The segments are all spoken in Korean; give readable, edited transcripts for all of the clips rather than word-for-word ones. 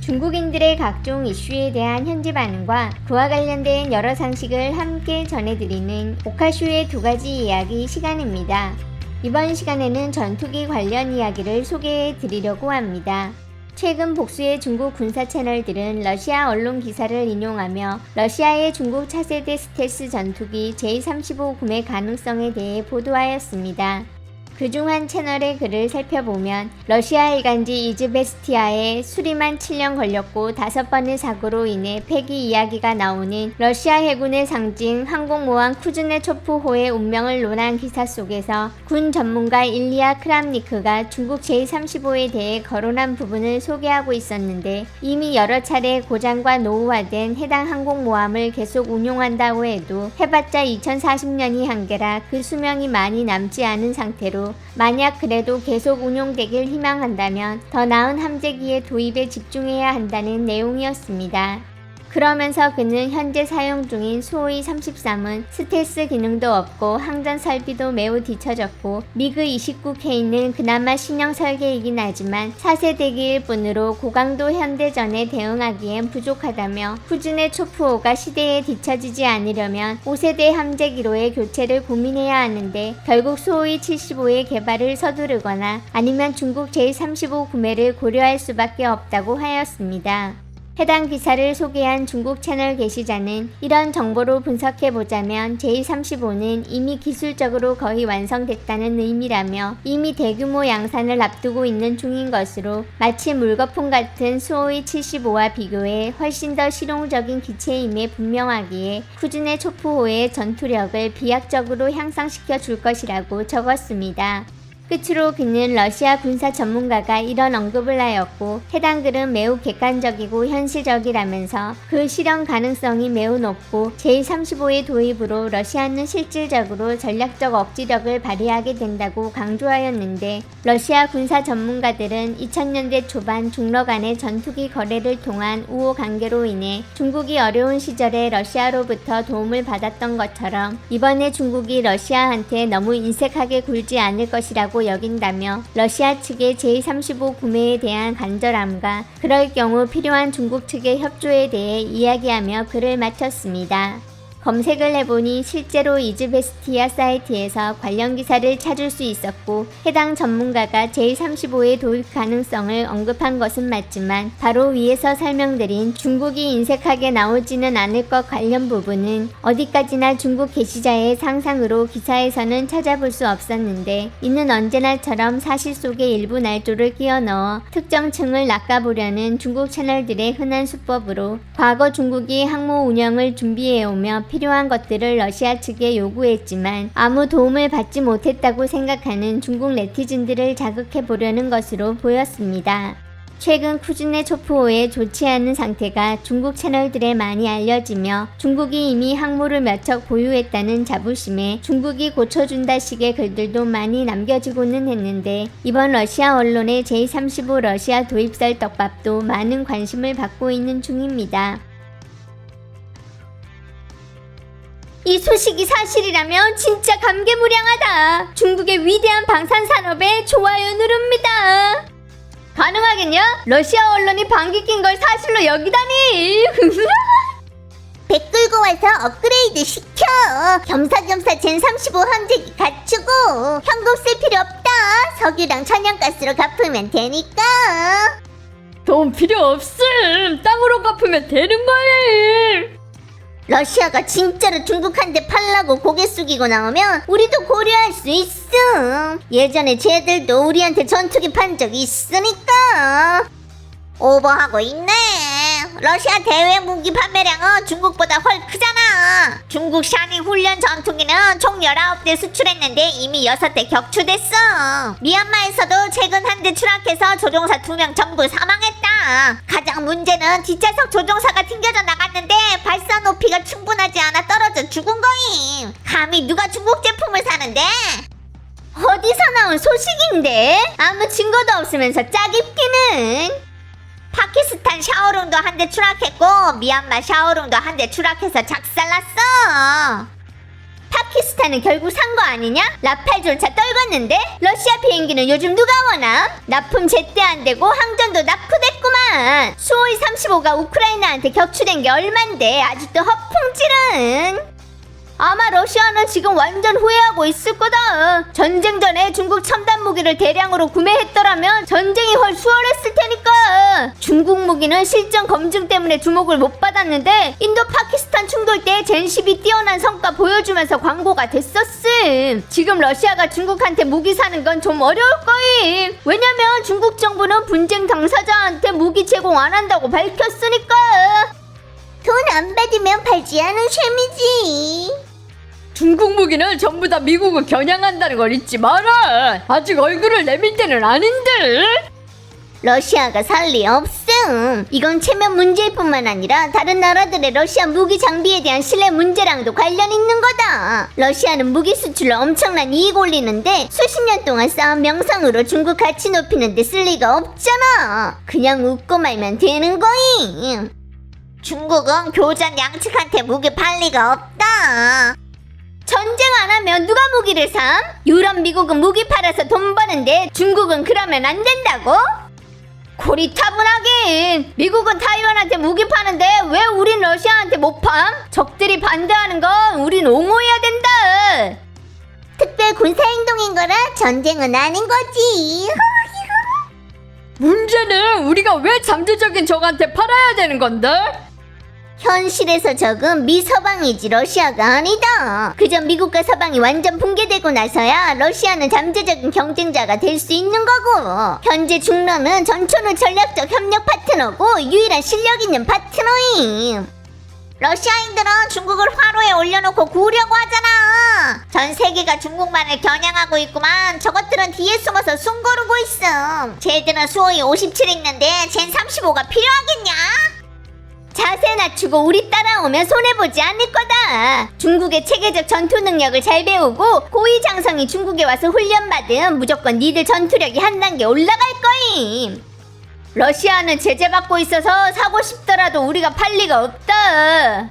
중국인들의 각종 이슈에 대한 현지 반응과 그와 관련된 여러 상식을 함께 전해드리는 오카쇼의 2가지 이야기 시간입니다. 이번 시간에는 전투기 관련 이야기를 소개해 드리려고 합니다. 최근 복수의 중국 군사 채널들은 러시아 언론 기사를 인용하며 러시아의 중국 차세대 스텔스 전투기 J-35 구매 가능성에 대해 보도하였습니다. 그중 한 채널의 글을 살펴보면 러시아 일간지 이즈베스티아에 수리만 7년 걸렸고 5번의 사고로 인해 폐기 이야기가 나오는 러시아 해군의 상징 항공모함 쿠즈네초프호의 운명을 논한 기사 속에서 군 전문가 일리아 크람니크가 중국 J-35에 대해 거론한 부분을 소개하고 있었는데, 이미 여러 차례 고장과 노후화된 해당 항공모함을 계속 운용한다고 해도 해봤자 2040년이 한계라 그 수명이 많이 남지 않은 상태로 만약 그래도 계속 운용되길 희망한다면 더 나은 함재기의 도입에 집중해야 한다는 내용이었습니다. 그러면서 그는 현재 사용 중인 수호이 33은 스텔스 기능도 없고 항전 설비도 매우 뒤처졌고 미그 29K는 그나마 신형 설계이긴 하지만 4세대기일 뿐으로 고강도 현대전에 대응하기엔 부족하다며 쿠즈네초프호가 시대에 뒤처지지 않으려면 5세대 함재기로의 교체를 고민해야 하는데 결국 수호이 75의 개발을 서두르거나 아니면 중국 J-35 구매를 고려할 수밖에 없다고 하였습니다. 해당 기사를 소개한 중국 채널 게시자는 이런 정보로 분석해보자면 J-35는 이미 기술적으로 거의 완성됐다는 의미라며 이미 대규모 양산을 앞두고 있는 중인 것으로 마치 물거품 같은 수호이 75와 비교해 훨씬 더 실용적인 기체임에 분명하기에 쿠즈네초프호의 전투력을 비약적으로 향상시켜 줄 것이라고 적었습니다. 끝으로 그는 러시아 군사 전문가가 이런 언급을 하였고 해당 글은 매우 객관적이고 현실적이라면서 그 실현 가능성이 매우 높고 J-35의 도입으로 러시아는 실질적으로 전략적 억지력을 발휘하게 된다고 강조하였는데, 러시아 군사 전문가들은 2000년대 초반 중러 간의 전투기 거래를 통한 우호 관계로 인해 중국이 어려운 시절에 러시아로부터 도움을 받았던 것처럼 이번에 중국이 러시아한테 너무 인색하게 굴지 않을 것이라고 여긴다며 러시아 측의 J-35 구매에 대한 간절함과 그럴 경우 필요한 중국 측의 협조에 대해 이야기하며 글을 마쳤습니다. 검색을 해보니 실제로 이즈베스티아 사이트에서 관련 기사를 찾을 수 있었고 해당 전문가가 J-35의 도입 가능성을 언급한 것은 맞지만 바로 위에서 설명드린 중국이 인색하게 나오지는 않을 것 관련 부분은 어디까지나 중국 게시자의 상상으로 기사에서는 찾아볼 수 없었는데, 이는 언제나처럼 사실 속에 일부 날조를 끼워 넣어 특정 층을 낚아보려는 중국 채널들의 흔한 수법으로 과거 중국이 항모 운영을 준비해오며 필요한 것들을 러시아 측에 요구했지만 아무 도움을 받지 못했다고 생각하는 중국 네티즌들을 자극해 보려는 것으로 보였습니다. 최근 쿠즈네초프호의 좋지 않은 상태가 중국 채널들에 많이 알려지며 중국이 이미 항모를 몇 척 보유했다는 자부심에 중국이 고쳐준다 식의 글들도 많이 남겨지고는 했는데, 이번 러시아 언론의 J-35 러시아 도입설 떡밥도 많은 관심을 받고 있는 중입니다. 이 소식이 사실이라면 진짜 감개무량하다. 중국의 위대한 방산산업에 좋아요 누릅니다. 가능하겠냐? 러시아 언론이 방귀 낀 걸 사실로 여기다니. 배 끌고 와서 업그레이드 시켜. 겸사겸사 젠35 함재기 갖추고 현금 쓸 필요 없다. 석유랑 천연가스로 갚으면 되니까. 돈 필요 없음. 땅으로 갚으면 되는 거임. 러시아가 진짜로 중국한테 팔라고 고개 숙이고 나오면 우리도 고려할 수 있어. 예전에 쟤들도 우리한테 전투기 판 적 있으니까. 오버하고 있네. 러시아 대외 무기 판매량은 중국보다 훨 크잖아. 중국 샤닝 훈련 전투기는 총 19대 수출했는데 이미 6대 격추됐어. 미얀마에서도 최근 한 대 추락해서 조종사 2명 전부 사망했다. 가장 문제는 뒷좌석 조종사가 튕겨져 나갔는데 발사 높이가 충분하지 않아 떨어져 죽은 거임. 감히 누가 중국 제품을 사는데? 어디서 나온 소식인데? 아무 증거도 없으면서 짜깁기는. 파키스탄 샤오룽도 한 대 추락했고 미얀마 샤오룽도 한 대 추락해서 작살났어. 파키스탄은 결국 산 거 아니냐? 라팔조차 떨궜는데? 러시아 비행기는 요즘 누가 원함? 납품 제때 안 되고 항전도 낙후됐구만. 수호이 35가 우크라이나한테 격추된 게 얼만데 아직도 허풍질은. 아마 러시아는 지금 완전 후회하고 있을 거다. 전쟁 전에 중국 첨단 무기를 대량으로 구매했더라면 전쟁이 훨 수월했을 테니까. 중국 무기는 실전 검증 때문에 주목을 못 받았는데 인도 파키스탄 충돌 때 젠10이 뛰어난 성과 보여주면서 광고가 됐었음. 지금 러시아가 중국한테 무기 사는 건 좀 어려울 거임. 왜냐면 중국 정부는 분쟁 당사자한테 무기 제공 안 한다고 밝혔으니까. 돈 안 받으면 팔지 않은 셈이지. 중국 무기는 전부 다 미국을 겨냥한다는 걸 잊지 마라. 아직 얼굴을 내밀 때는 아닌데. 러시아가 살 리 없음. 이건 체면 문제일 뿐만 아니라 다른 나라들의 러시아 무기 장비에 대한 신뢰 문제랑도 관련 있는 거다. 러시아는 무기 수출로 엄청난 이익 올리는데 수십 년 동안 쌓은 명성으로 중국 가치 높이는 데 쓸 리가 없잖아. 그냥 웃고 말면 되는 거임. 중국은 교전 양측한테 무기 팔 리가 없다. 전쟁 안 하면 누가 무기를 삼? 유럽 미국은 무기 팔아서 돈 버는데 중국은 그러면 안 된다고? 고리타분하긴. 미국은 타이완한테 무기 파는데 왜 우린 러시아한테 못 팜? 적들이 반대하는 건 우린 옹호해야 된다. 특별 군사행동인 거라 전쟁은 아닌 거지. 문제는 우리가 왜 잠재적인 적한테 팔아야 되는 건데? 현실에서 적은 미서방이지 러시아가 아니다. 그저 미국과 서방이 완전 붕괴되고 나서야 러시아는 잠재적인 경쟁자가 될 수 있는 거고, 현재 중러는 전초는 전략적 협력 파트너고 유일한 실력 있는 파트너임. 러시아인들은 중국을 화로에 올려놓고 구우려고 하잖아. 전 세계가 중국만을 겨냥하고 있구만. 저것들은 뒤에 숨어서 숨 고르고 있음. 쟤들은 수호이 57 있는데 젠 35가 필요하겠냐? 자세 낮추고 우리 따라오면 손해보지 않을 거다. 중국의 체계적 전투 능력을 잘 배우고 고위장성이 중국에 와서 훈련받으면 무조건 니들 전투력이 한 단계 올라갈 거임. 러시아는 제재받고 있어서 사고 싶더라도 우리가 팔 리가 없다.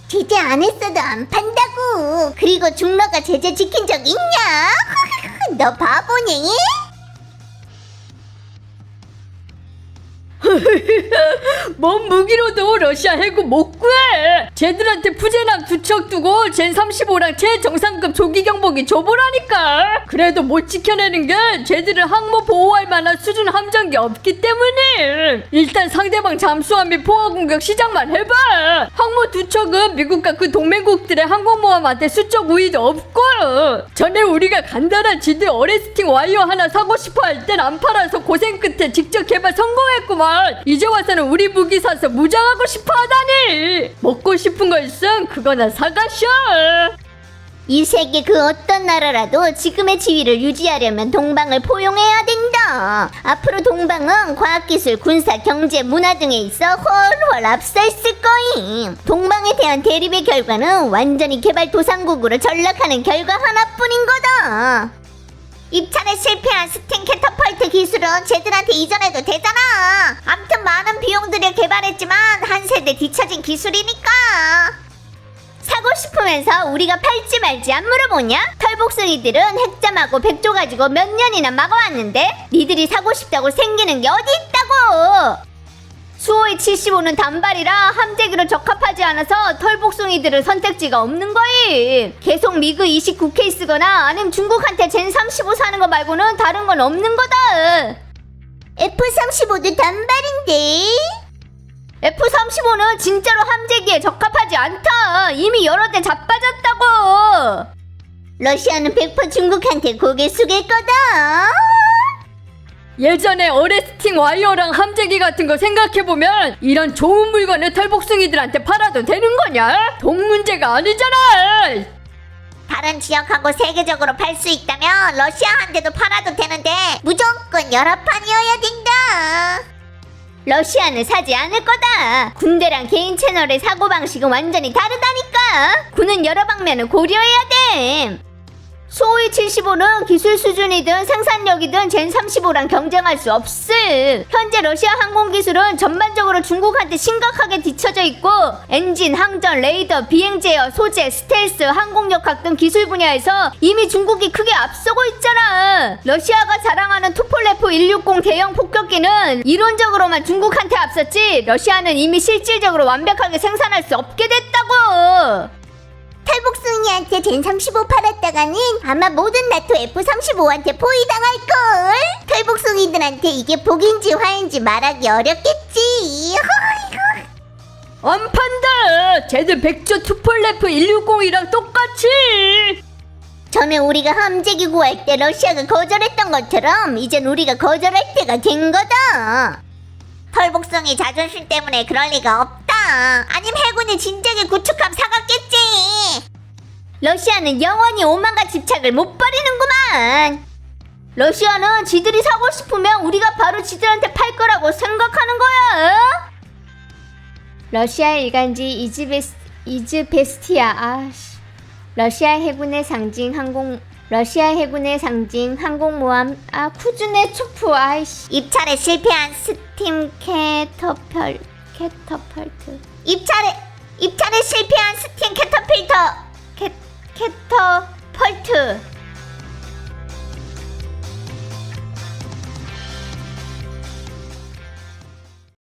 제재 안 했어도 안 판다고. 그리고 중러가 제재 지킨 적 있냐? 너 바보니? 뭔 무기로도 러시아 해군 못 구해. 쟤들한테 푸제남 2척 두고 젠 35랑 최정상급 조기 경보기 줘보라니까. 그래도 못 지켜내는 게 쟤들을 항모 보호할 만한 수준 함정기 없기 때문에. 일단 상대방 잠수함 및 포화 공격 시작만 해봐. 항모 2척은 미국과 그 동맹국들의 항공모함한테 수적 우위도 없고, 전에 우리가 간단한 지드 어레스팅 와이어 하나 사고 싶어 할 땐 안 팔아서 고생 끝에 직접 개발 성공했구만. 이제 와서는 우리 무기 사서 무장하고 싶어 하다니. 먹고 싶은 거 있음 그거나 사가셔. 이 세계 그 어떤 나라라도 지금의 지위를 유지하려면 동방을 포용해야 된다. 앞으로 동방은 과학기술, 군사, 경제, 문화 등에 있어 훨훨 앞서 있을 거임. 동방에 대한 대립의 결과는 완전히 개발도상국으로 전락하는 결과 하나뿐인 거다. 입찰에 실패한 스팅 캐터펄트 기술은 쟤들한테 이전해도 되잖아. 암튼 많은 비용 들여 개발했지만 한 세대 뒤처진 기술이니까. 사고 싶으면서 우리가 팔지 말지 안 물어보냐? 털복숭이들은 핵잠하고 백조 가지고 몇 년이나 막아왔는데 니들이 사고 싶다고 생기는 게 어디 있다고. 수호의 75는 단발이라 함재기로 적합하지 않아서 털복숭이들은 선택지가 없는 거임. 계속 미그 29K 쓰거나 아니면 중국한테 젠 35 사는 거 말고는 다른 건 없는 거다. F-35도 단발인데? F-35는 진짜로 함재기에 적합하지 않다. 이미 여러 대 자빠졌다고. 러시아는 100% 중국한테 고개 숙일 거다. 예전에 어레스팅 와이어랑 함재기 같은 거 생각해보면 이런 좋은 물건을 털복숭이들한테 팔아도 되는 거냐? 돈 문제가 아니잖아. 다른 지역하고 세계적으로 팔 수 있다면 러시아한테도 팔아도 되는데 무조건 여러 판이어야 된다. 러시아는 사지 않을 거다. 군대랑 개인 채널의 사고방식은 완전히 다르다니까. 군은 여러 방면을 고려해야 돼. 소위 75는 기술 수준이든 생산력이든 젠 35랑 경쟁할 수 없음. 현재 러시아 항공 기술은 전반적으로 중국한테 심각하게 뒤처져 있고 엔진, 항전, 레이더, 비행 제어, 소재, 스텔스, 항공역학 등 기술 분야에서 이미 중국이 크게 앞서고 있잖아. 러시아가 자랑하는 투폴레프 160 대형 폭격기는 이론적으로만 중국한테 앞섰지 러시아는 이미 실질적으로 완벽하게 생산할 수 없게 됐다고. 탈북순이한테 젠 35 팔았다가는 아마 모든 나토 F-35한테 포위당할걸. 탈북순이들한테 이게 복인지 화인지 말하기 어렵겠지. 안 판다. 쟤들 백조 투폴레프 160이랑 똑같이. 전에 우리가 함재기 구할 때 러시아가 거절했던 것처럼 이젠 우리가 거절할 때가 된 거다. 털복숭이 자존심 때문에 그럴 리가 없다. 아님 해군이 진작에 구축함 사갔겠지. 러시아는 영원히 오만과 집착을 못 버리는구만. 러시아는 지들이 사고 싶으면 우리가 바로 지들한테 팔 거라고 생각하는 거야. 러시아 일간지 이즈베스티아. 러시아 해군의 상징 항공모함. 쿠즈네 초프. 입찰에 실패한 스팀 캐터펄트. 입찰에 실패한 스팀 캐터필터. 캐터펄트.